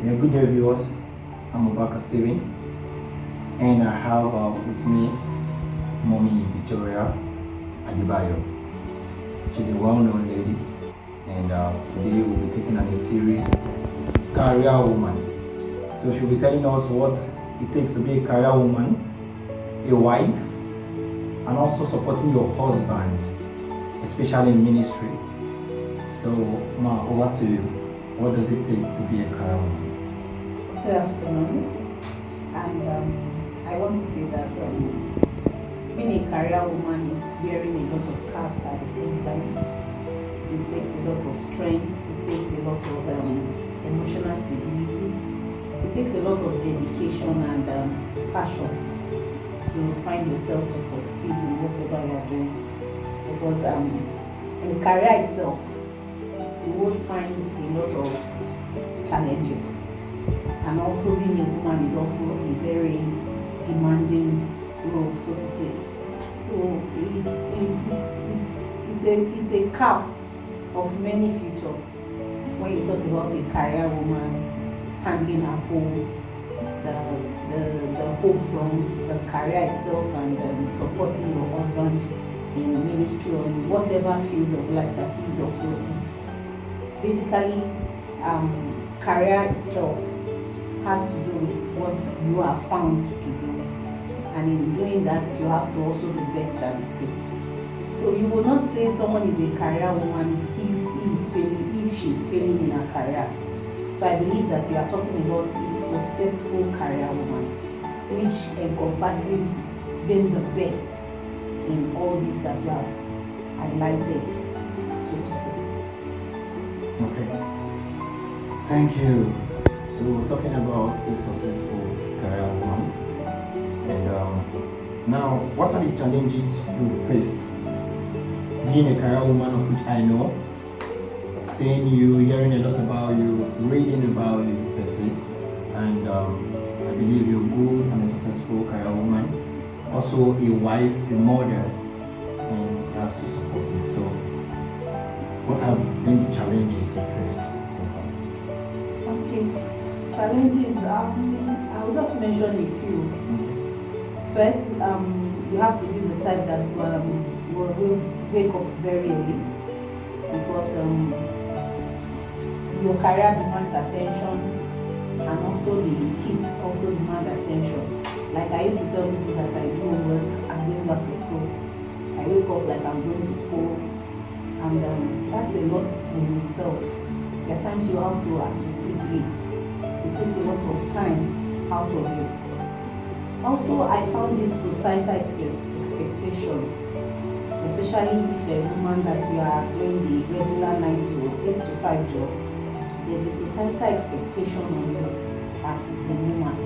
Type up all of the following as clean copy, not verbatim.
Yeah, good day, viewers. I'm Obaka Steven, and I have with me Mommy Victoria Adibayo. She's a well-known lady, and today we'll be taking on a series, Career Woman. So she'll be telling us what it takes to be a career woman, a wife, and also supporting your husband, especially in ministry. So, Ma, over to you. What does it take to be a career woman? Good afternoon, and I want to say that being a career woman is wearing a lot of caps at the same time. It takes a lot of strength, it takes a lot of emotional stability, it takes a lot of dedication and passion to find yourself to succeed in whatever you are doing. Because in career itself, you will find a lot of challenges. And also being a woman is also a very demanding role, so to say. So it's a cap of many futures when you talk about a career woman handling her home, the hope from the career itself, and supporting your husband in ministry or in whatever field of life that he is also in. Basically, career itself has to do with what you are found to do, and in doing that you have to also be best at it. So you will not say someone is a career woman if she's failing in her career. So I believe that you are talking about a successful career woman, which encompasses being the best in all this that you have highlighted, so to say. Okay. Thank you. So we're talking about a successful career woman. And now, what are the challenges you faced? Being a career woman, of which I know, seeing you, hearing a lot about you, reading about you per se, and I believe you're good and a successful career woman. Also a wife, a mother, and that's to support it. So what have been the challenges you faced so far? Okay. Challenges, I will just mention a few. First, you have to be the type that will wake up very early, because your career demands attention, and also the kids also demand attention. Like I used to tell people that I do work, I'm going back to school. I wake up like I'm going to school, and that's a lot in itself. There are times you have to sleep late. It takes a lot of time out of you. Also, I found this societal expectation, especially if you're a woman that you are doing the regular 9 to 8 to 5 job. There's a societal expectation on you as a woman,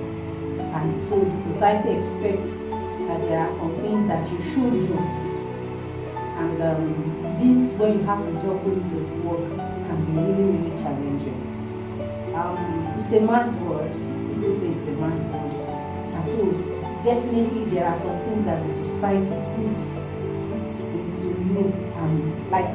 and so the society expects that there are some things that you should do, and this, when you have to juggle it with work, can be really challenging. It's a man's world. People say it's a man's world, and so definitely there are some things that the society puts into you, like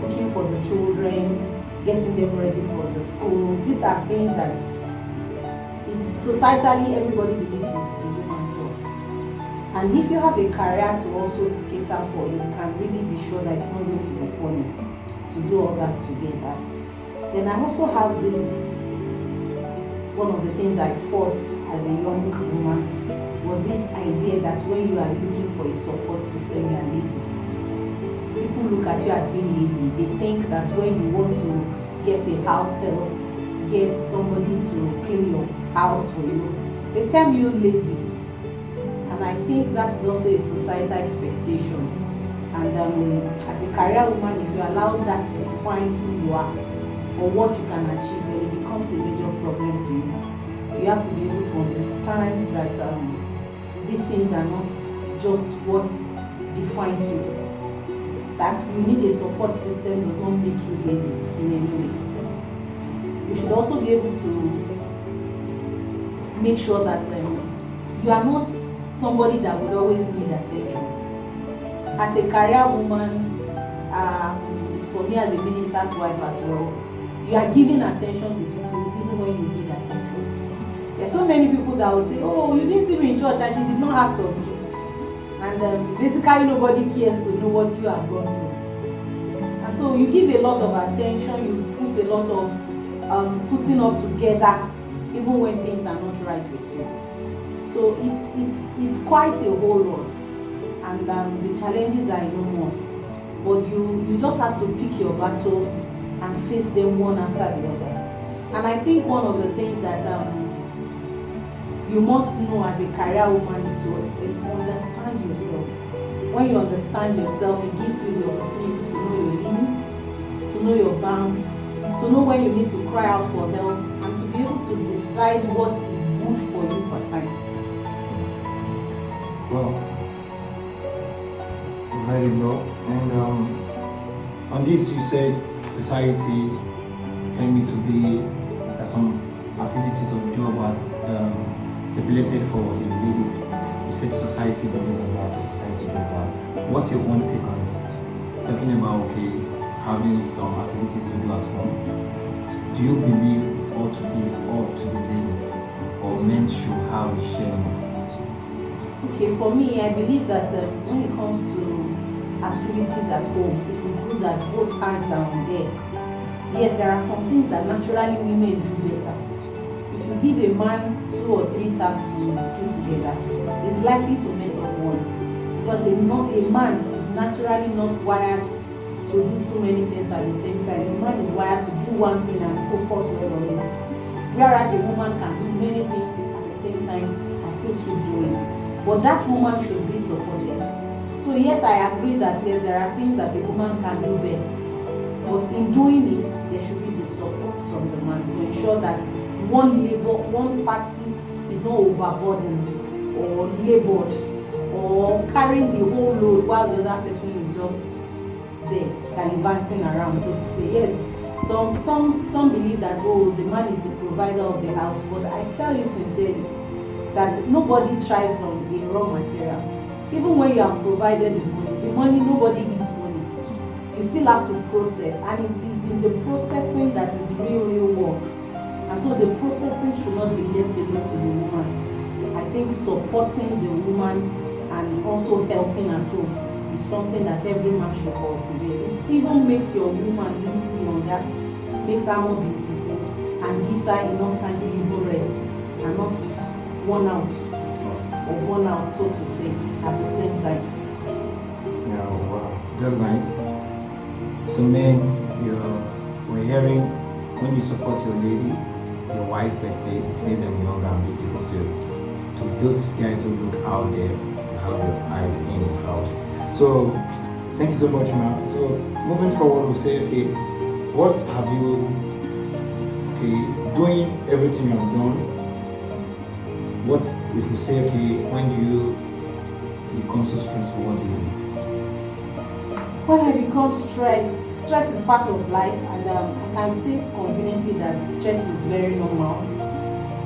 cooking for the children, getting them ready for the school. These are things that it's societally everybody believes is a woman's job. And if you have a career to also cater for, you can really be sure that it's not going to be funny to do all that together. Then I also have this. One of the things I fought as a young woman was this idea that when you are looking for a support system, you are lazy. People look at you as being lazy. They think that when you want to get a house help, get somebody to clean your house for you, they term you lazy. And I think that is also a societal expectation. And as a career woman, if you allow that to define who you are or what you can achieve, then it becomes a major problem to you. You have to be able to understand that these things are not just what defines you. That you need a support system does not make you lazy in any way. You should also be able to make sure that you are not somebody that would always need attention. As a career woman, for me as a minister's wife as well, you are giving attention to people even even when you need attention. There's so many people that will say, oh, you didn't see me in church and she did not ask of me. And basically nobody cares to know what you have gone through. And so you give a lot of attention, you put a lot of putting up together even when things are not right with you. So it's quite a whole lot, and the challenges are enormous. But you just have to pick your battles and face them one after the other. And I think one of the things that you must know as a career woman is to understand yourself. When you understand yourself, it gives you the opportunity to know your limits, to know your bounds, to know when you need to cry out for help, and to be able to decide what is good for you per time. Well, very well. And on this, you said society tell me to be some activities of job are stipulated for the ladies. You said society believes in that, or society does that. What's your own take on it? Talking about having some activities to do at home. Do you believe it ought to be up to the lady, or men should have a share in it? Okay, for me, I believe that when it comes to activities at home, it is good that both hands are on there. Yes, there are some things that naturally women do better. If you give a man 2 or 3 tasks to do together, it's likely to mess up one. Because a man is naturally not wired to do too many things at the same time. A man is wired to do one thing and focus well on it. Whereas a woman can do many things at the same time and still keep doing it. But that woman should be supported. So yes, I agree that yes, there are things that a woman can do best. But in doing it, there should be the support from the man to ensure that one party is not overburdened or labored or carrying the whole load while the other person is just there gallivanting around, so to say. Yes, some believe that the man is the provider of the house, but I tell you sincerely that nobody thrives on a raw material. Even when you have provided the money, nobody eats money. You still have to process, and it is in the processing that is real work. And so the processing should not be left alone to the woman. I think supporting the woman and also helping at home is something that every man should cultivate. It even makes your woman look younger, makes her more beautiful, and gives her enough time to even rest and not worn out or burn out, so to say, at the same time. Yeah, wow, that's nice. So men, we're hearing when you support your lady, your wife per se, it makes them younger and beautiful too. To those guys who look out there and have your eyes in the house. So thank you so much, ma'am. So moving forward, we'll say, what have you doing everything you've done? What if you say, when you become so stressful, what do you do? When I become stress is part of life, and I can say conveniently that stress is very normal.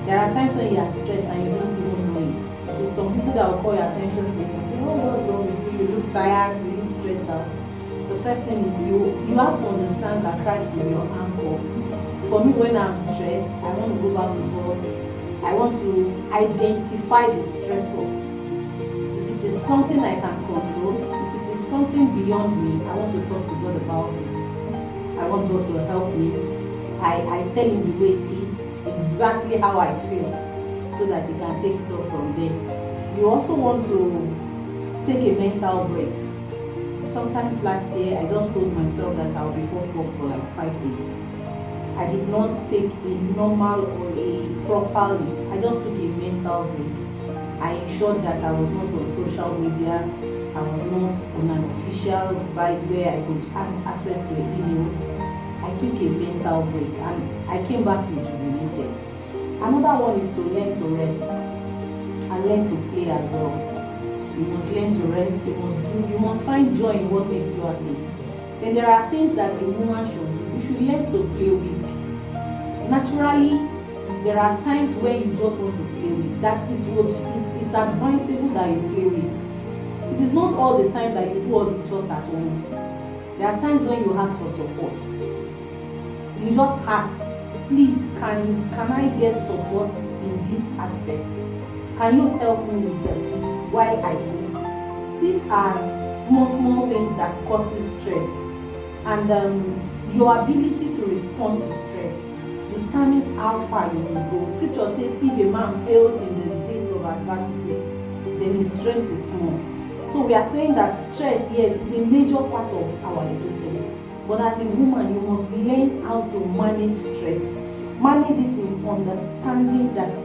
There are times when you are stressed and you don't even know it. There's some people that will call your attention to it and say, oh, what's wrong with you? You look tired, you look stressed out. The first thing is you have to understand that Christ is your anchor. For me, when I'm stressed, I want to go back to God. I want to identify the stressor. If it is something I can control, if it is something beyond me, I want to talk to God about it. I want God to help me. I tell him the way it is, exactly how I feel, so that he can take it up from there. You also want to take a mental break. Sometimes last year, I just told myself that I'll be off work for like 5 days. I did not take a normal or a proper leave. I just took a mental break. I ensured that I was not on social media. I was not on an official site where I could have access to emails. I took a mental break and I came back rejuvenated. Another one is to learn to rest and learn to play as well. You must learn to rest. You must find joy in what makes you happy. Then there are things that a woman should do. You should learn to play with. Naturally, there are times where you just want to play with. It's advisable that you play with. It is not all the time that you do all the chores at once. There are times when you ask for support. You just ask please, can I get support in this aspect? Can you help me with the kids while I cook? These are small things that causes stress, and your ability to respond to stress determines how far you will go. Scripture says if a man fails in the days of adversity, then his strength is small. So we are saying that stress, yes, is a major part of our existence. But as a woman, you must learn how to manage stress. Manage it in understanding that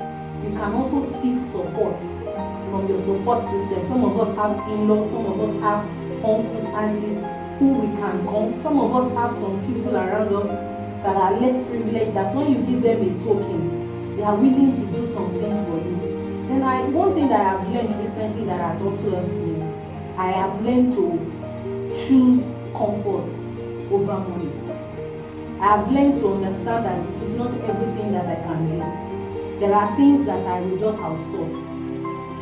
you can also seek support from your support system. Some of us have in-laws, some of us have uncles, aunties who we can come. Some of us have some people around us that are less privileged, that when you give them a token, they are willing to do some things for you. Then one thing that I have learned recently that has also helped me, I have learned to choose comfort over money. I have learned to understand that it is not everything that I can do. There are things that I will just outsource.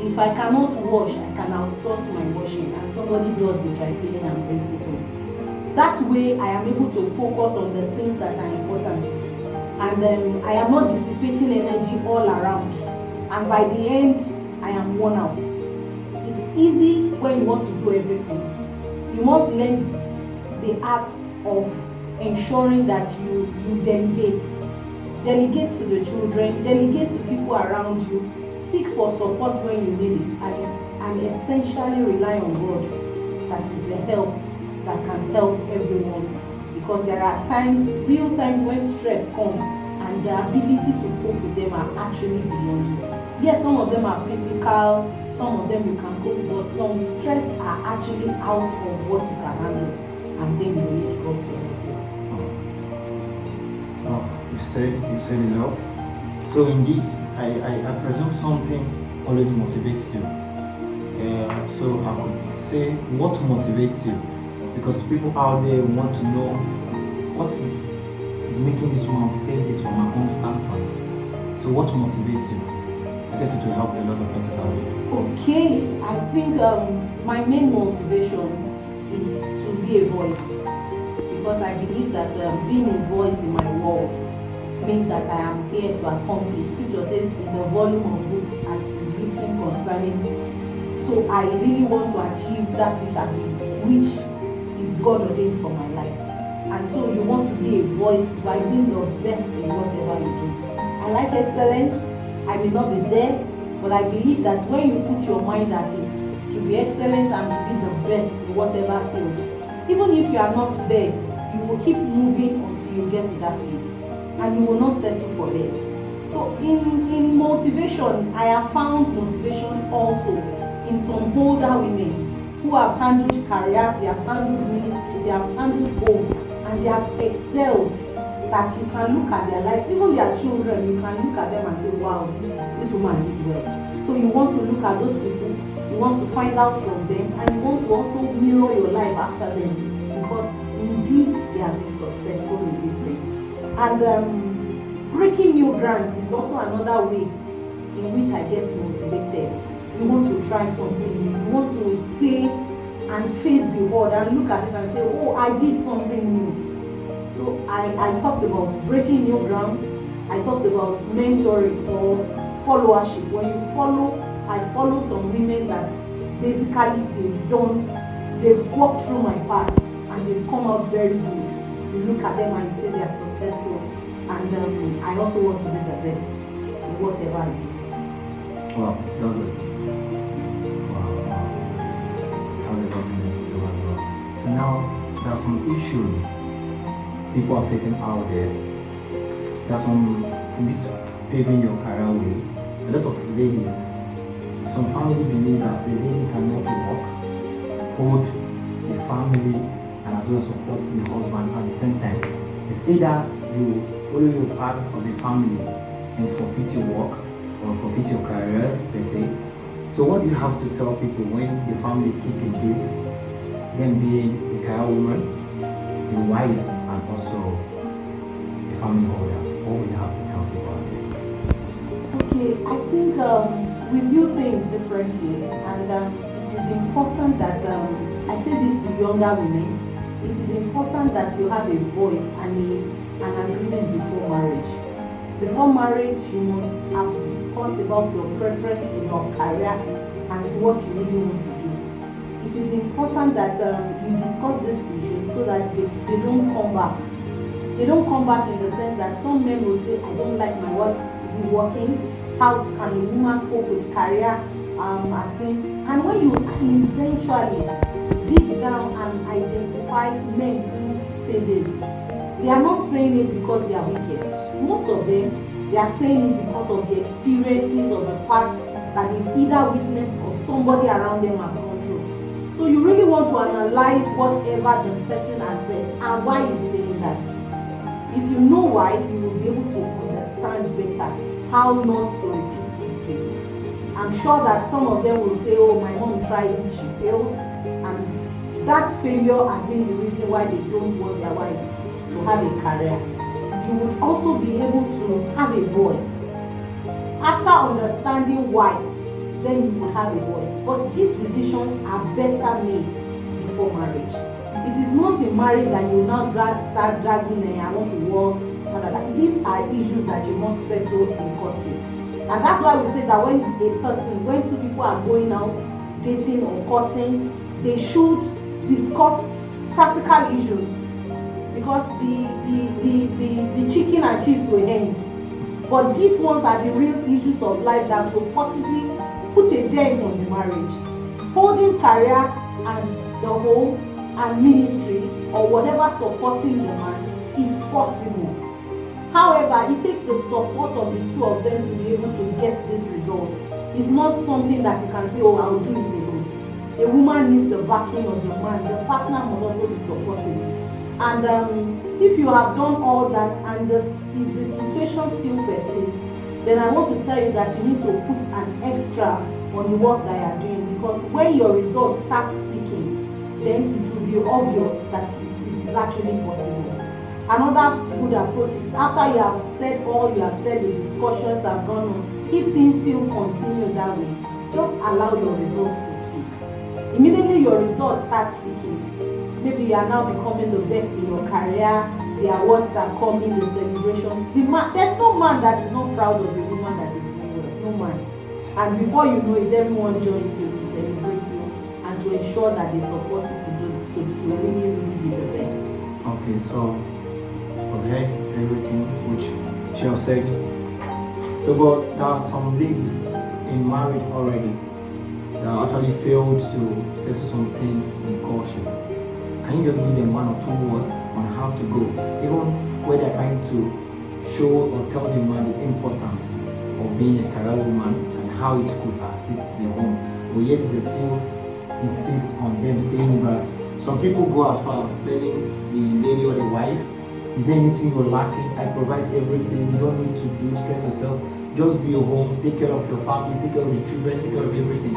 If I cannot wash, I can outsource my washing, and somebody does the dry cleaning and brings it home. That way, I am able to focus on the things that are important, and I am not dissipating energy all around. And by the end, I am worn out. It's easy when you want to do everything. You must learn the art of ensuring that you delegate. Delegate to the children, delegate to people around you, seek for support when you need it, and essentially rely on God. That is the help that can help everyone. Because there are times, real times, when stress comes and the ability to cope with them are actually beyond you. Yes, some of them are physical, some of them you can cope with, but some stress are actually out of what you can handle, and then you need God to help you. Oh, you said it all. So in this, I presume something always motivates you. So I could say, what motivates you? Because people out there want to know what is making this woman say this from her own standpoint. So what motivates you? I guess it will help a lot of persons out there. Okay, I think my main motivation is to be a voice, because I believe that being a voice in my world means that I am here to accomplish. Scripture says in the volume of books as it is written concerning me. So I really want to achieve that which is God ordained for my life. And so you want to be a voice by being the best in whatever you do. I like excellence. I may not be there, but I believe that when you put your mind at it to be excellent and to be the best in whatever field, even if you are not there, you will keep moving until you get to that place, and you will not settle for less. So in motivation, I have found motivation also in some older women who have handled career, they have handled ministry, they have handled home, and they have excelled, that you can look at their lives, even their children, you can look at them and say, wow, this woman did well. So you want to look at those people, you want to find out from them, and you want to also mirror your life after them, because indeed they have been successful in these things. And breaking new grounds is also another way in which I get motivated. You want to try something new, you want to say and face the world and look at it and say, oh, I did something new. So I talked about breaking new grounds, I talked about mentoring or followership. When you follow, I follow some women that basically they've walked through my path and they've come out very good. You look at them and you say they are successful, and I also want to be the best in whatever I do. Wow, that's it. Wow. That's a lot to listen to as well. So now there are some issues people are facing out there. There are some this paving your career way. A lot of ladies, some family believe that the lady cannot work, hold the family, and as well support the husband at the same time. It's either you follow your path of the family and forfeit your work or forfeit your career per se. So what do you have to tell people when the family kick against them being a career woman, a wife, and also a family holder? What would you have to tell people out there? Okay, I think we view things differently, and it is important that I say this to younger women. It is important that you have a voice and an agreement before marriage. Before marriage, you must have discussed about your preference in your career and what you really want to do. It is important that you discuss these issues so that they don't come back. They don't come back in the sense that some men will say, I don't like my wife to be working. How can a woman cope with career? I've seen. And when you eventually dig down and identify men who say this, they are not saying it because they are wicked. Most of them, they are saying it because of the experiences of the past that they've either witnessed or somebody around them have gone through. So you really want to analyze whatever the person has said and why he's saying that. If you know why, you will be able to understand better how not to repeat history. I'm sure that some of them will say, oh, my mom tried it, she failed, and that failure has been the reason why they don't want their wife to have a career. You would also be able to have a voice. After understanding why, then you will have a voice. But these decisions are better made before marriage. It is not in marriage that you now start dragging, I want to work. These are issues that you must settle in courtship. And that's why we say that when two people are going out, dating or courting, they should discuss practical issues. Because the chicken and chips will end. But these ones are the real issues of life that will possibly put a dent on the marriage. Holding career and the home and ministry or whatever supporting the man is possible. However, it takes the support of the two of them to be able to get this result. It's not something that you can say, oh, I'll do it alone. A woman needs the backing of the man. The partner must also be supportive. And if you have done all that and if the situation still persists, then I want to tell you that you need to put an extra on the work that you are doing, because when your results start speaking, then it will be obvious that it is actually possible. Another good approach is after you have said all you have said, the discussions have gone on, if things still continue that way, just allow your results to speak. Immediately your results start speaking. Maybe you are now becoming the best in your career, the awards are coming, the celebrations. There's no man that is not proud of a woman that is doing well. No man. And before you know it, everyone joins you to celebrate you and to ensure that they support you to really, really be the best. Okay, so I've heard everything which she has said. So, but there are some ladies in marriage already that actually failed to settle some things in courtship. Can you just give them one or two words on how to go, even where they're trying to show or tell the man the importance of being a career woman and how it could assist the home, but yet they still insist on them staying back? Some people go as far as telling the lady or the wife, is there anything you're lacking? I provide everything. You don't need to stress yourself. Just be at home, take care of your family, take care of the children, take care of everything.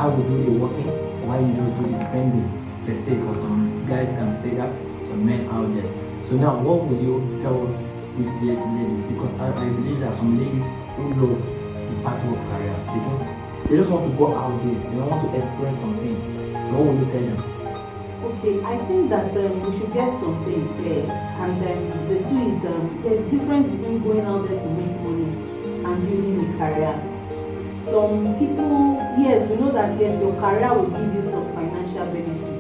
I will do the working, while you just do the spending. Let's say for some guys can say that, some men out there. So now what will you tell this lady? Because I believe there are some ladies who love the battle of career. They just want to go out there. They don't want to express some things. So what will you tell them? Okay, I think that we should get some things clear. And the two is there's difference between going out there to make money and building a career. Some people, yes, we know that yes, your career will give you some financial benefits,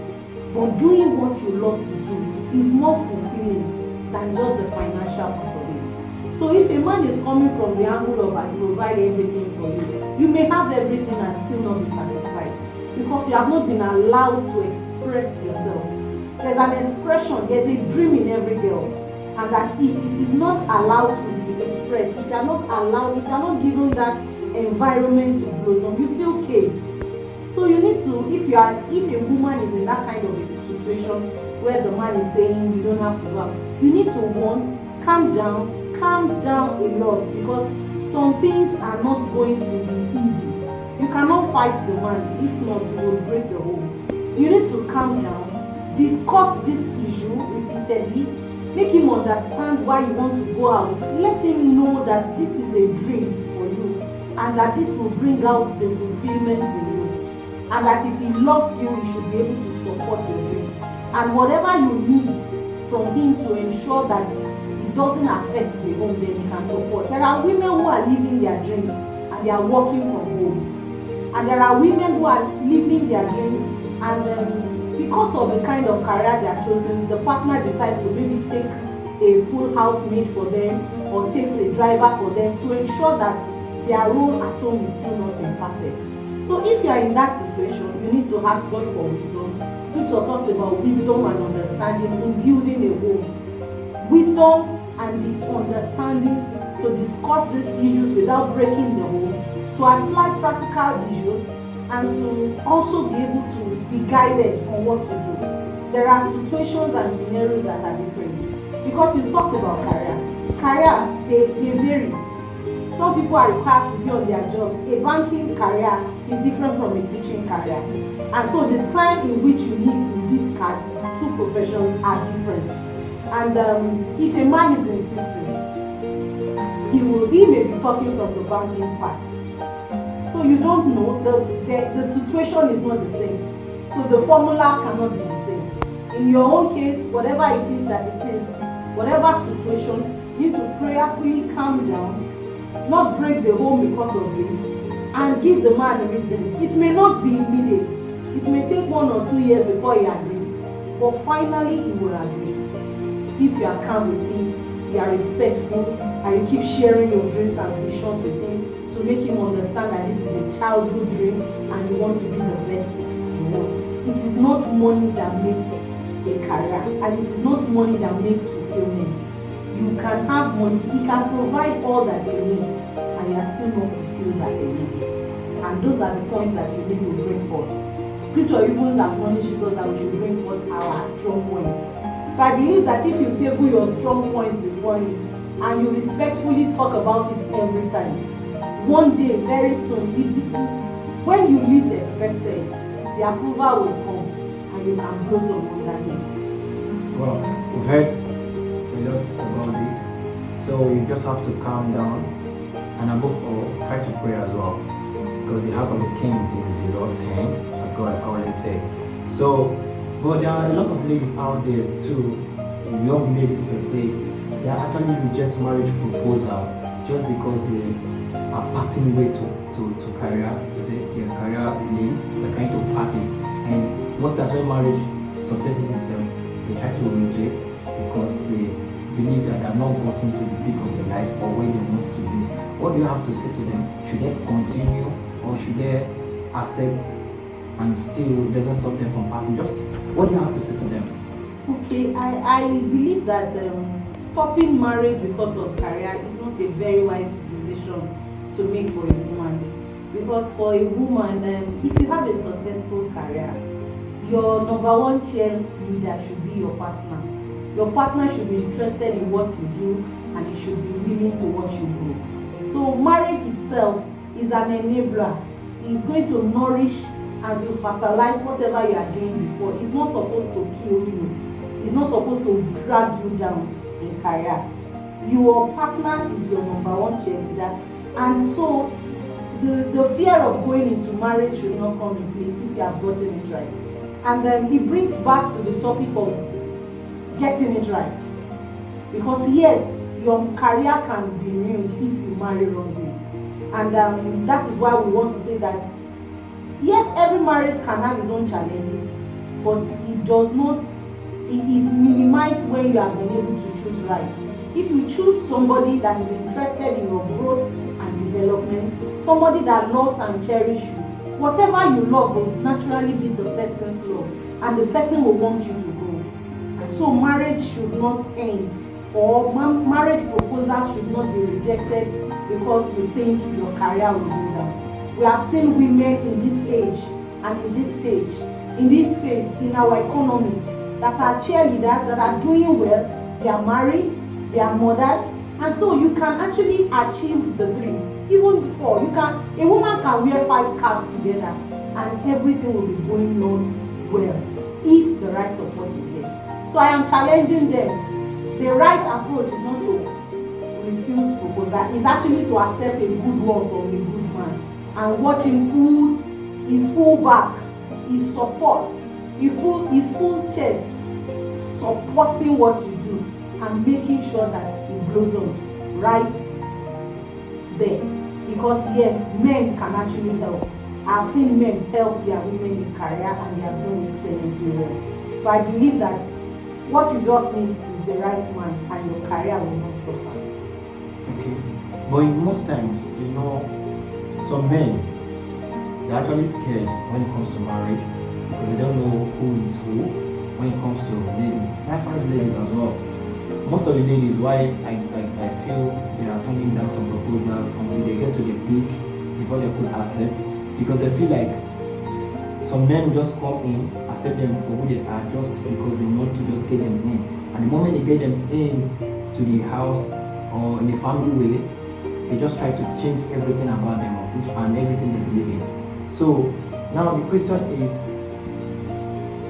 but doing what you love to do is more fulfilling than just the financial part of it. So if a man is coming from the angle of I provide everything for you, you may have everything and still not be satisfied because you have not been allowed to express yourself. There's an expression, there's a dream in every girl, and that if it is not allowed to be expressed, if you are not given that environment to blossom, you feel caged. So you need to, if a woman is in that kind of a situation where the man is saying you don't have to work, you need to calm down a lot, because some things are not going to be easy. You cannot fight the man, if not you will break the home. You need to calm down, discuss this issue repeatedly, make him understand why you want to go out, let him know that this is a dream for you and that this will bring out the fulfillment in you, and that if he loves you, he should be able to support your dream, and whatever you need from him to ensure that he it doesn't affect the home, then you can support. There are women who are living their dreams and they are working from home, and there are women who are living their dreams and because of the kind of career they are chosen, the partner decides to maybe take a full housemaid for them or takes a driver for them to ensure that their role at home is still not impacted. So if you are in that situation, you need to ask God for wisdom. Scripture talks about wisdom and understanding in building a home. Wisdom and the understanding to discuss these issues without breaking the home, to apply practical issues, and to also be able to be guided on what to do. There are situations and scenarios that are different. Because you talked about career. They vary. Some people are required to be on their jobs. A banking career is different from a teaching career. And so the time in which you need in these two professions are different. And if a man is insisting, he may be talking from the banking part. So you don't know, the situation is not the same. So the formula cannot be the same. In your own case, whatever it is that it is, whatever situation, you need to prayerfully calm down, not break the home because of this, and give the man reasons. It may not be immediate. It may take 1 or 2 years before he agrees, but finally he will agree. If you are calm with it, you are respectful, and you keep sharing your dreams and visions with him to make him understand that this is a childhood dream and you want to be the best you want. It is not money that makes a career, and it is not money that makes fulfillment. You can have money, he can provide all that you need, and you are still not fulfilled as a lady. And those are the points that you need to bring forth. Scripture even admonishes us that we should bring forth our strong points. So I believe that if you table your strong points before him and you respectfully talk about it every time, one day, very soon, when you least expected, the approval will come and you can blossom under him. Well, we've heard a lot about this, so you just have to calm down and above all, try to pray as well, because the heart of the king is in the Lord's hand, as God always said. So, but there are a lot of ladies out there too, young ladies per se, they are actually reject marriage proposal just because they are parting way to career, their career lane, they're trying to part it. And most times when marriage surfaces itself, they try to reject because they believe that they are not gotten to the peak of their life or where they want to be. What do you have to say to them? Should they continue or should they accept and still doesn't stop them from parting? Just what do you have to say to them? Okay, I believe that stopping marriage because of career is not a very wise decision to make for a woman. Because for a woman, if you have a successful career, your number one cheerleader should be your partner. Your partner should be interested in what you do and he should be willing to watch you grow. So marriage itself is an enabler. It's going to nourish and to fertilize whatever you are doing before. It's not supposed to kill you. It's not supposed to drag you down in career. Your partner is your number one cheerleader, and so the fear of going into marriage should not come in place if you have gotten it right. And then it brings back to the topic of getting it right. Because yes, your career can be ruined if you marry wrongly. And that is why we want to say that yes, every marriage can have its own challenges, but it does not, it is minimized when you have been able to choose right. If you choose somebody that is interested in your growth and development, somebody that loves and cherishes you, whatever you love will naturally be the person's love, and the person will want you to grow. And so marriage should not end, or marriage proposals should not be rejected because you think your career will go down. We have seen women in this age and in this stage, in this phase, in our economy, that are cheerleaders, that are doing well, they are married, they are mothers, and so you can actually achieve the dream. Even before, a woman can wear 5 caps together and everything will be going on well if the right support is there. So I am challenging them. The right approach is not to refuse proposal, it's actually to accept a good one from a good man and watch him put his full back, his support, his full chest supporting what you do, and making sure that it blossoms right there. Because yes, men can actually help. I've seen men help their women in career and they are doing excellently well. So I believe that what you just need is the right man and your career will not suffer. Okay. But in most times, some men, they're actually scared when it comes to marriage because they don't know who is who when it comes to ladies. Likewise, ladies as well. Most of the ladies, why I feel they are turning down some proposals until they get to the peak before they could accept, because they feel like some men will just come in, accept them for who they are just because they want to just get them in. And the moment they get them in to the house or in the family way, they just try to change everything about them and everything they believe in. So now the question is,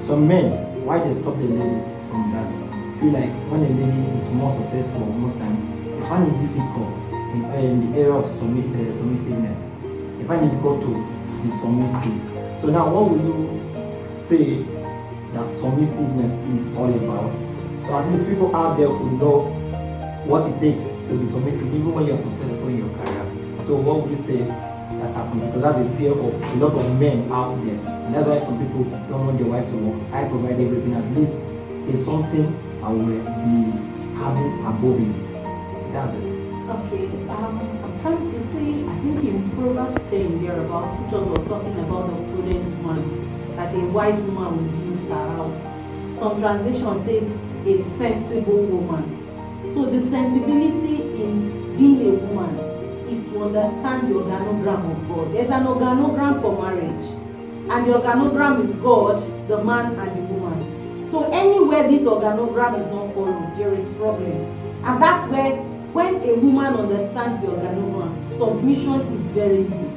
some men, why they stop the lady from that? Feel like when a lady is more successful most times, they find it difficult in the area of submissiveness. They find it difficult to be submissive. So now what will you say that submissiveness is all about? So at least people out there who know what it takes to be submissive even when you're successful in your career. So what would you say that happens? Because that's a fear of a lot of men out there. And that's why some people don't want their wife to work. I provide everything, at least it's something I will be having above you. So that's it. Okay, I'm trying to say, I think in Proverbs 10 thereabouts, scriptures was talking about the prudent man, that a wise woman will build her house. Some translation says a sensible woman. So the sensibility in being a woman is to understand the organogram of God. There's an organogram for marriage, and the organogram is God, the man, and the woman. So anywhere this organogram is not followed, there is problem. And that's where, when a woman understands the organogram, submission is very easy.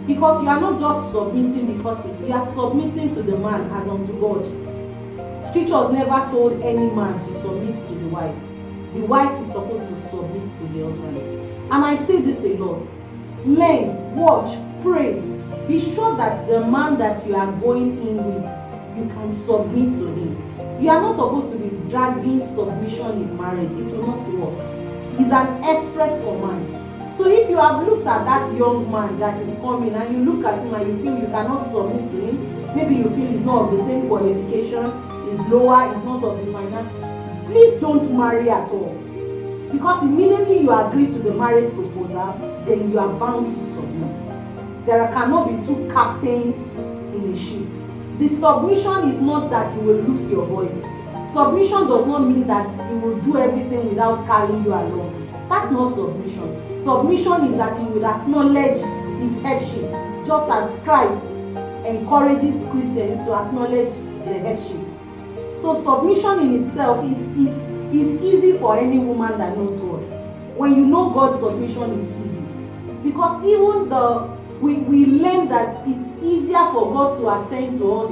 Because you are not just submitting because you are submitting to the man as unto God. Scriptures never told any man to submit to the wife. The wife is supposed to submit to the husband. And I say this a lot. Learn, watch, pray. Be sure that the man that you are going in with, you can submit to him. You are not supposed to be dragging submission in marriage. It will not work. It's an express command. So if you have looked at that young man that is coming and you look at him and you feel you cannot submit to him, maybe you feel he's not of the same qualification, he's lower, he's not of the finance, please don't marry at all. Because immediately you agree to the marriage proposal, then you are bound to submit. There cannot be two captains in a ship. The submission is not that you will lose your voice. Submission does not mean that you will do everything without carrying you along. That's not submission. Submission is that you will acknowledge his headship, just as Christ encourages Christians to acknowledge the headship. So submission in itself is easy for any woman that knows God. When you know God, submission is easy. Because even we learn that it's easier for God to attend to us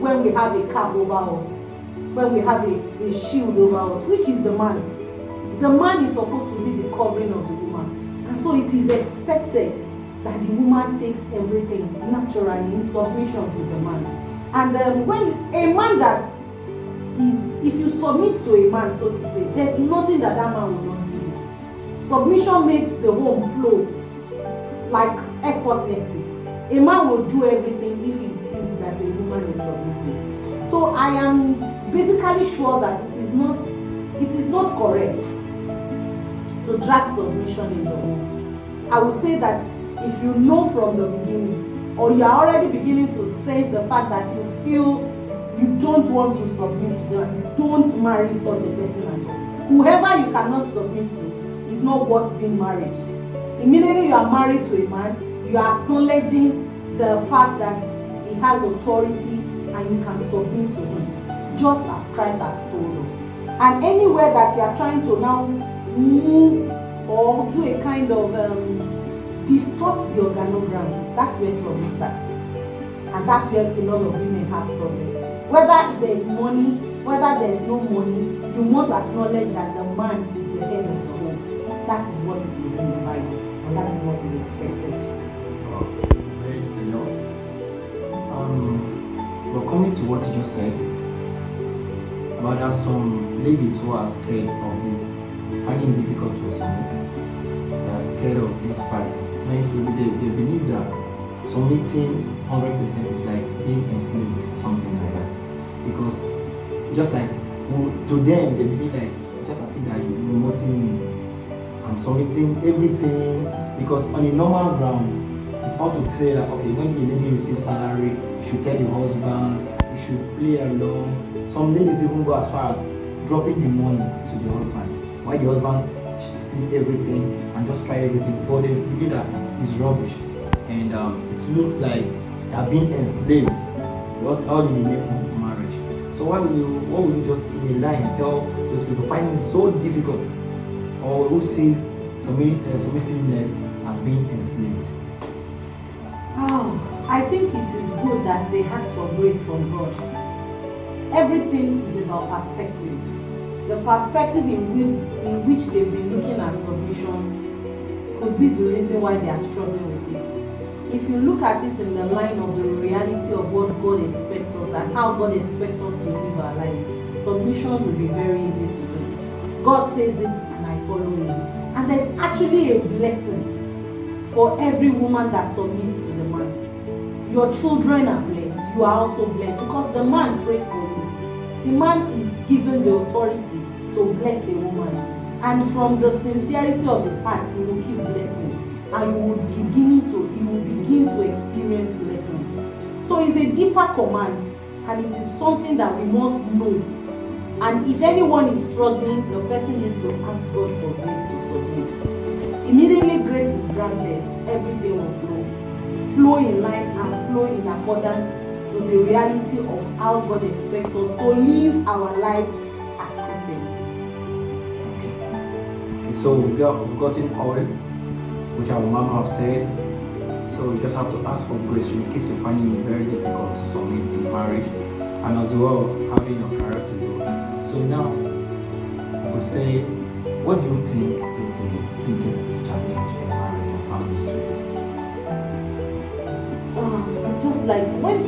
when we have a cap over us, when we have a shield over us, which is the man. The man is supposed to be the covering of the woman. And so it is expected that the woman takes everything naturally in submission to the man. And when a man that is, if you submit to a man, so to say, there's nothing that man will not do. Submission makes the home flow like effortlessly. A man will do everything if he sees that a woman is submissive. So I am basically sure that it is not correct to drag submission in the home. I would say that if you know from the beginning, or you are already beginning to sense the fact that you feel you don't want to submit to them, don't marry such a person at all. Whoever you cannot submit to is not worth being married. Immediately you are married to a man, you are acknowledging the fact that he has authority and you can submit to him, just as Christ has told us. And anywhere that you are trying to now move or do a kind of distort the organogram, that's where trouble starts. And that's where a lot of women have problems. Whether there is money, whether there is no money, you must acknowledge that the man is the head of the home. That is what it is in the Bible, and that is what is expected. Very enough. But coming to what you just said, but there are some ladies who are scared of this, finding it difficult to submit. They are scared of this part. Many people they believe that submitting 100% is like being enslaved, something like that. Because just like to them, they believe like just as if that you're promoting me. I'm submitting everything because on a normal ground, it's ought to say that okay, when the lady receives salary, you should tell the husband, you should play along. Some ladies even go as far as dropping the money to the husband. Why the husband should split everything and just try everything, but they believe that it's rubbish. And it looks like they are being enslaved because all in the name of marriage. So what will you just in a line tell those people finding it so difficult, or who sees submissiveness as being enslaved? Oh, I think it is good that they ask for grace from God. Everything is about perspective. The perspective in which they've been looking at submission could be the reason why they are struggling with it. If you look at it in the line of the reality of what God expects us and how God expects us to live our life, submission will be very easy to do. God says it and I follow it. And there's actually a blessing for every woman that submits to the man. Your children are blessed. You are also blessed because the man prays for you. The man is given the authority to bless a woman. And from the sincerity of his heart, he will keep blessing. And you will begin to experience blessings. So it's a deeper command, and it is something that we must know. And if anyone is struggling, the person needs to ask God for grace to submit. Immediately grace is granted, everything will flow in line and flow in accordance to the reality of how God expects us to live our lives as Christians. Okay. So we've gotten oil, which our mama have said. So you just have to ask for grace in case you're finding it very difficult to submit in marriage, and as well having your character grow. So now I would say, what do you think is the biggest challenge in marriage and families today? Just like when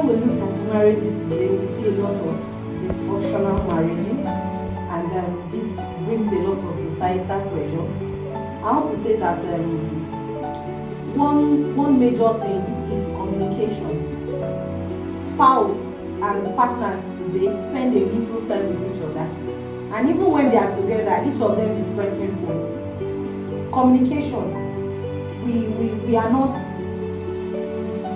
we look at marriages today, we see a lot of dysfunctional marriages, and this brings a lot of societal pressures. I want to say that one major thing is communication. Spouse and partners today spend a little time with each other, and even when they are together, each of them is pressing phone. Communication, we are not,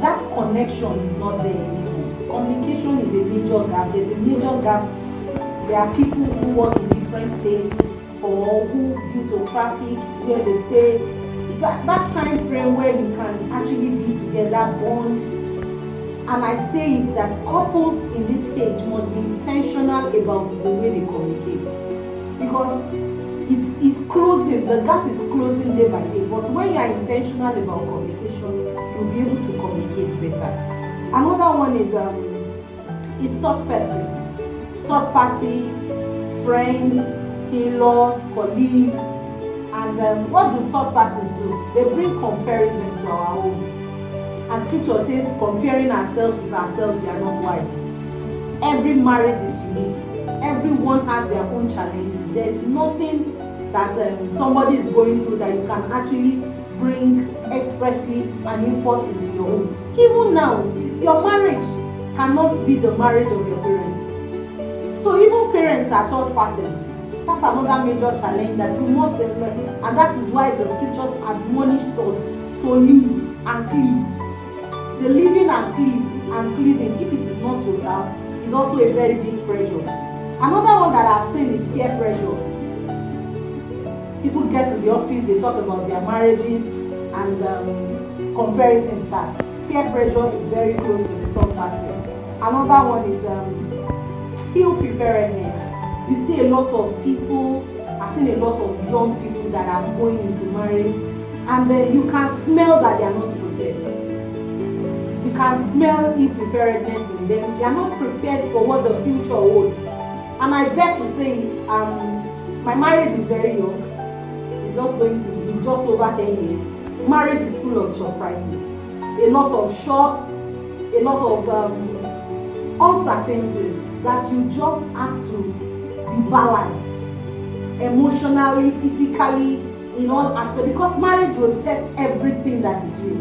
that connection is not there anymore. Communication is a major gap. There's a major gap. There are people who work in different states, or who, due to traffic, where they stay, that time frame where you can actually be together, bond. And I say it that couples in this stage must be intentional about the way they communicate, because it's closing, the gap is closing day by day. But when you are intentional about communication, you'll be able to communicate better. Another one is third party, friends, in-laws, colleagues. And what do third parties do? They bring comparison to our own. As scripture says, comparing ourselves with ourselves, we are not wise. Every marriage is unique. Everyone has their own challenges. There is nothing that somebody is going through that you can actually bring expressly and import into your own. Even now, your marriage cannot be the marriage of your parents. So even parents are third parties. That's another major challenge that we must learn, and that is why the scriptures admonished us to live and cleave. The living and cleaving, if it is not total, is also a very big pressure. Another one that I've seen is peer pressure. People get to the office, they talk about their marriages, and comparison starts. Peer pressure is very close to the third party. Another one is ill preparedness. You see a lot of people, I've seen a lot of young people that are going into marriage, and then you can smell that they are not prepared. You can smell ill-preparedness in them. They are not prepared for what the future holds. And I bet to say it, my marriage is very young. It's just over 10 years. Marriage is full of surprises. A lot of shocks, a lot of uncertainties that you just have to be balanced emotionally, physically, in all aspects, because marriage will test everything that is you.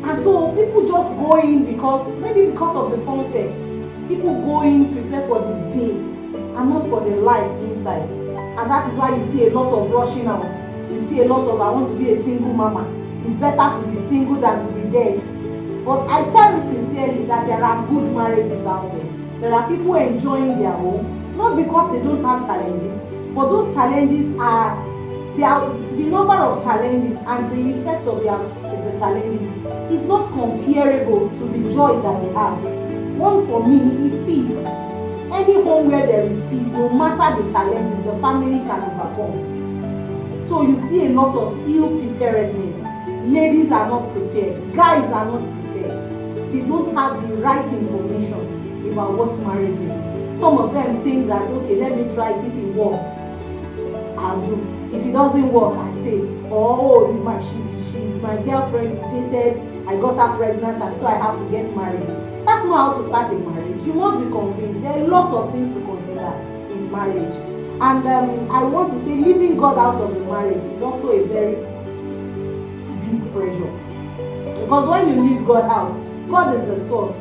And so people just go in because of the funfair. People go in prepared for the day and not for the life inside. And that is why you see a lot of rushing out. You see a lot of, I want to be a single mama. It's better to be single than to be dead. But I tell you sincerely that there are good marriages out there. There are people enjoying their home, not because they don't have challenges, but those challenges are the number of challenges and the effect of the challenges is not comparable to the joy that they have. One for me is peace. Any home where there is peace, no matter the challenges, the family can overcome. So you see a lot of ill preparedness. Ladies are not prepared. Guys are not prepared. They don't have the right information about what marriage is. Some of them think that, okay, let me try it. If it works, I'll do. If it doesn't work, I stay. Or she's my girlfriend, dated, I got her pregnant, and so I have to get married. That's not how to start a marriage. You must be convinced. There are a lot of things to consider in marriage. And I want to say, leaving God out of the marriage is also a very big pressure. Because when you leave God out, God is the source.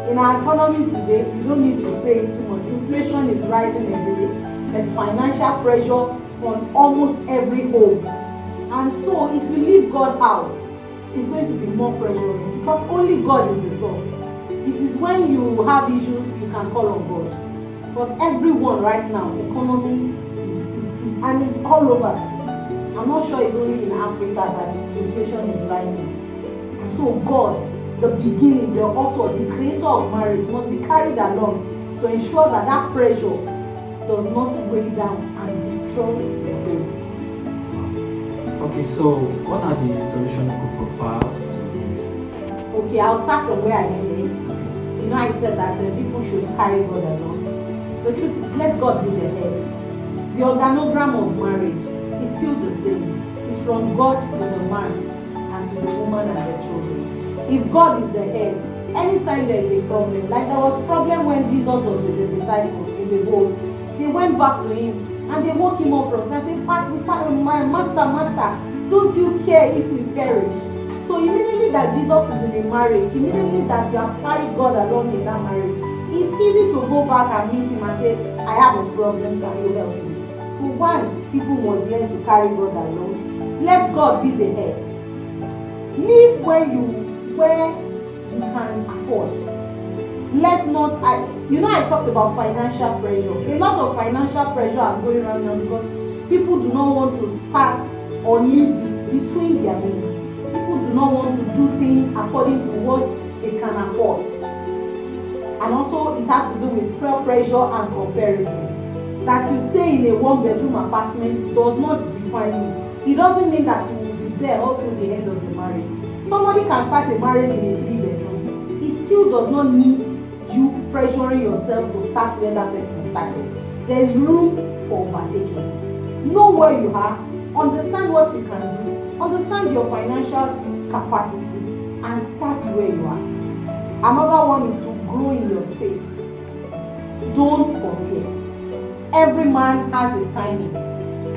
In our economy today, you don't need to say it too much. Inflation is rising every day. There's financial pressure on almost every home. And so if you leave God out, it's going to be more pressuring because only God is the source. It is when you have issues you can call on God. Because everyone right now, economy is and it's all over. I'm not sure it's only in Africa that inflation is rising. And so God, the beginning, the author, the creator of marriage must be carried along to ensure that that pressure does not weigh down and destroy the home. Okay, so what are the solutions you could provide to this? Okay, I'll start from where I ended. You know, I said that people should carry God along. The truth is, let God be the head. The organogram of marriage is still the same. It's from God to the man and to the woman and their children. If God is the head, anytime there is a problem, like there was a problem when Jesus was with the disciples in the boat, they went back to him and they woke him up from sleep and said, my master, don't you care if we perish? So immediately that Jesus is in a marriage, immediately that you have carried God along in that marriage, it's easy to go back and meet him and say, I have a problem, can you help me? So one, people must learn to carry God along. Let God be the head. Live where you can afford. Let not, I talked about financial pressure. A lot of financial pressure are going around now because people do not want to start or live between their means. People do not want to do things according to what they can afford. And also it has to do with peer pressure and comparison. That you stay in a one-bedroom apartment does not define you. It doesn't mean that you will be there all through the end of the marriage. Somebody can start a marriage in a 3-bedroom. It still does not need you pressuring yourself to start where that person started. There is room for overtaking. Know where you are, understand what you can do, understand your financial capacity, and start where you are. Another one is to grow in your space. Don't compare. Every man has a timing.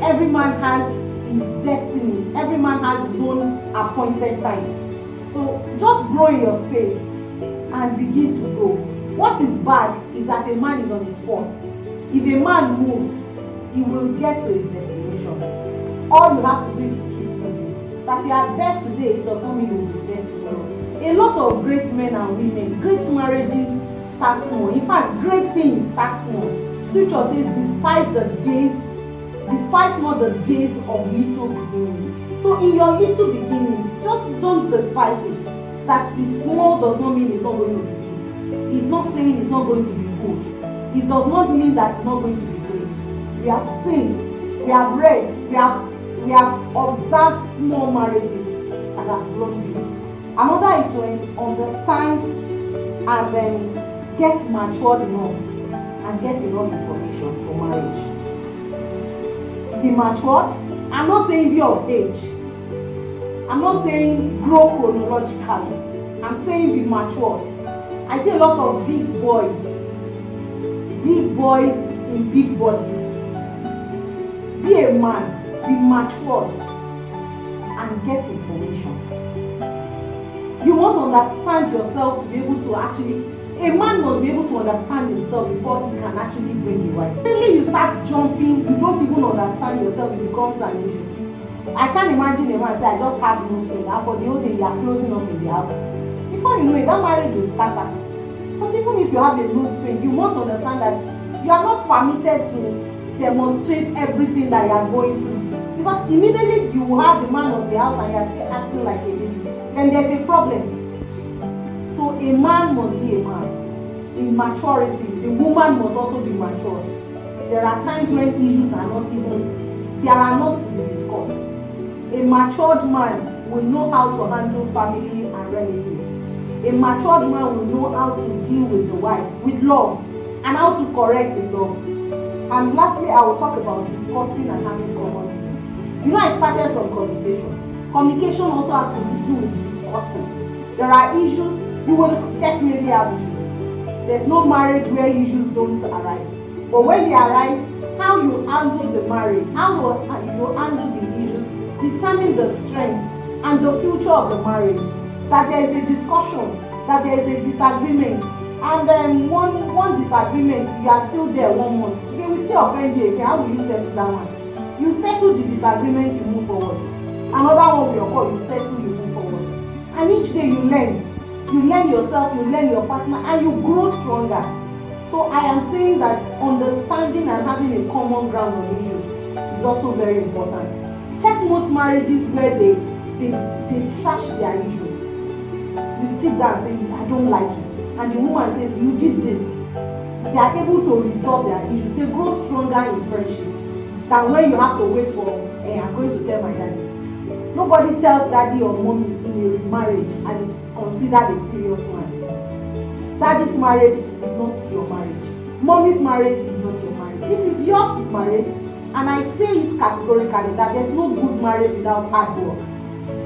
Every man has his destiny. Every man has his own appointed time. So just grow in your space and begin to grow. What is bad is that a man is on the spot. If a man moves, he will get to his destination. All you have to do is to keep moving. That you are there today does not mean you will be there tomorrow. A lot of great men and women, great marriages start small. In fact, great things start small. Scripture says, despise not the days of little beginnings. So in your little beginnings, just don't despise it. That is small does not mean it's not going to be big. He's not saying it's not going to be good. It does not mean that it's not going to be great. We have seen, we have read, we have observed small marriages that have grown big. Another is to understand and then get matured enough and get enough information for marriage. Be matured. I'm not saying be of age. I'm not saying grow chronologically. I'm saying be matured. I see a lot of big boys in big bodies. Be a man, be matured, and get information. You must understand yourself to be able to actually, a man must be able to understand himself before he can actually bring a wife. Suddenly you start jumping, you don't even understand yourself, it becomes an issue. I can't imagine a man say, I just have no strength, and for the whole day you are closing up in the house. Before you know it, that marriage will scatter. Because even if you have a mood swing, you must understand that you are not permitted to demonstrate everything that you are going through. Because immediately you have the man of the house and you are still acting like a baby, then there's a problem. So a man must be a man. In maturity, the woman must also be matured. There are times when issues are not to be discussed. A matured man will know how to handle family and relatives. A matured man will know how to deal with the wife with love and how to correct in love. And lastly, I will talk about discussing and having common issues. You know, I started from communication. Communication also has to do with discussing. There are issues, you will definitely have issues. There's no marriage where issues don't arise. But when they arise, how you handle the marriage, how you handle the issues, determine the strength and the future of the marriage. That there is a discussion, that there is a disagreement, and one disagreement, you are still there 1 month, they will still offend you again. How will you settle that one? You settle the disagreement, you move forward. Another one will occur, you settle, you move forward. And each day you learn yourself, you learn your partner, and you grow stronger. So I am saying that understanding and having a common ground on issues is also very important. Check most marriages where they trash their issues. You sit down and say, I don't like it, and the woman says, you did this. They are able to resolve their issues. They grow stronger in friendship than when you have to wait for, hey, I'm going to tell my daddy. Nobody tells daddy or mommy in a marriage and is considered a serious man. Daddy's marriage is not your marriage. Mommy's marriage is not your marriage. This is your marriage, and I say it categorically that there's no good marriage without hard work.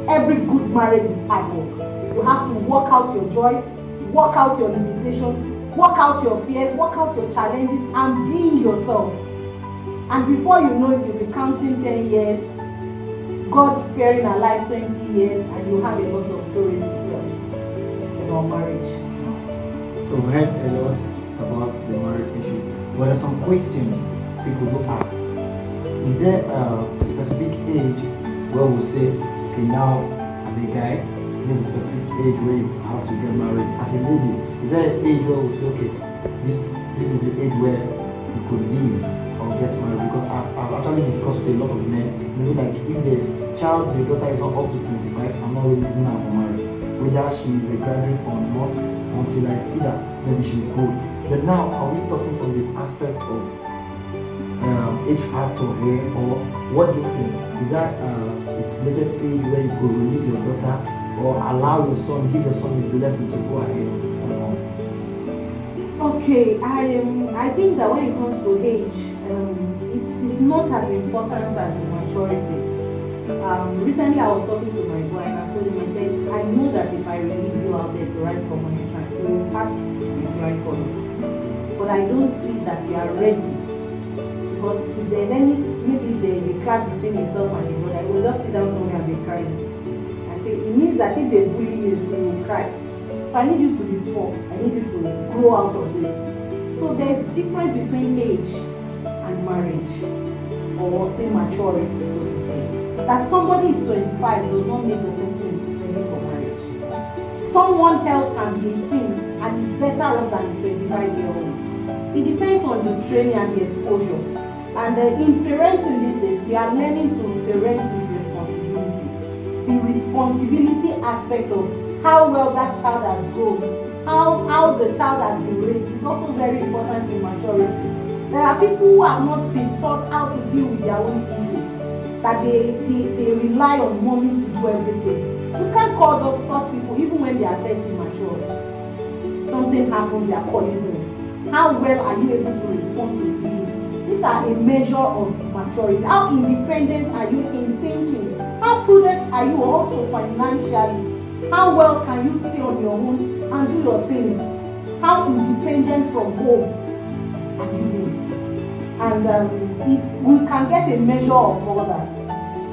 Every good marriage is hard work. You have to work out your joy, work out your limitations, work out your fears, work out your challenges, and be yourself. And before you know it, you'll be counting 10 years, God sparing our lives 20 years, and you have a lot of stories to tell about marriage. So we heard a lot about the marriage issue. But there are some questions people will ask. Is there a specific age where we say, okay, now as a guy, there's a specific age where you have to get married? As a lady, is there an age where we say, okay, this is the age where you could leave or get married? Because I've actually discussed with a lot of men, like if the daughter is not up to 25, I'm not releasing her for marriage. Whether she is a graduate or not, until I see that maybe she's good. But now, are we talking from the aspect of age factor here, or what do you think? Is that a stipulated age where you could release your daughter, or allow your son, give your son the blessing to go ahead with his own home? Okay, I think that when it comes to age, it's not as important as the maturity. Recently I was talking to my boy and I told him, I said, I know that if I release you out there to write common entrance, you will pass the flying colors. But I don't see that you are ready. Because if there's maybe there is a clash between yourself and your brother, you will just sit down somewhere and be crying. I say, it means that if they bully you, you will cry. So I need you to be tough. I need you to grow out of this. So there's difference between age and marriage, or say maturity, so to say. That somebody is 25 does not make the person ready for marriage. Someone else can be 18 and is better off than a 25-year-old. It depends on the training and the exposure. And in parenting these days, we are learning to parent with responsibility. The responsibility aspect of how well that child has grown, how the child has been raised is also very important in maturity. There are people who have not been taught how to deal with their own issues, that they rely on mommy to do everything. You can't call those such people even when they are 30 mature. Something happens, they are calling home. How well are you able to respond to issues? These are a measure of maturity. How independent are you in thinking? How prudent are you also financially? How well can you stay on your own and do your things? How independent from home are you being? And if we can get a measure of all that,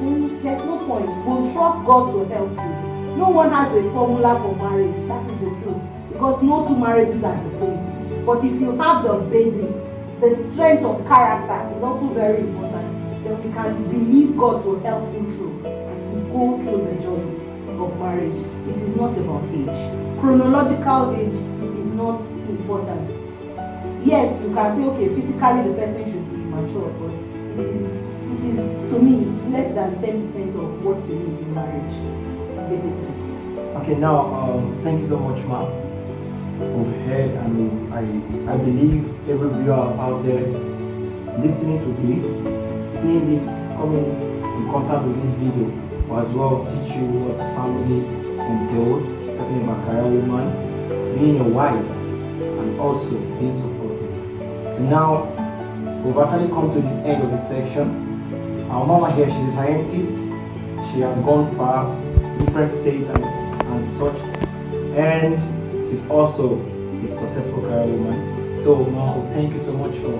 then there's no point. We'll trust God to help you. No one has a formula for marriage, that is the truth, because no two marriages are the same. But if you have the basics, the strength of character is also very important. Then we can believe God to help you through as you go through the journey of marriage. It is not about age. Chronological age is not important. Yes, you can say, okay, physically the person should be mature, but it is to me less than 10% of what you need in marriage, basically. Okay, now thank you so much, Ma. We've heard, and I believe every viewer out there listening to this, seeing this, coming in contact with this video will as well teach you what family entails, talking about career woman, being a wife, and also being supportive. So now we've actually come to this end of the section. Our mama here, she's a scientist. She has gone far, different states and such, and she's also a successful career woman. So Mama, thank you so much for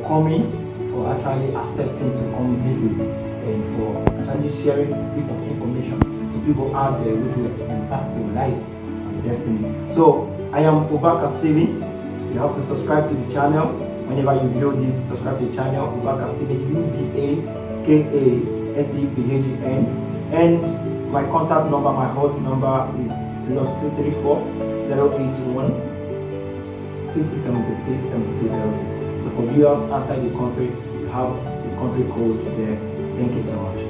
coming, for actually accepting to come visit, and for actually sharing piece of information to people out there which will impact their lives and destiny. So I am Ubaka Steven. You have to subscribe to the channel. Whenever you view this, subscribe to the channel, Ubaka Steven, UBAKASTPHEN. And my contact number, my hot number is +234 081 6076 7206. So for viewers outside the country, you have the country code there. Thank you so much.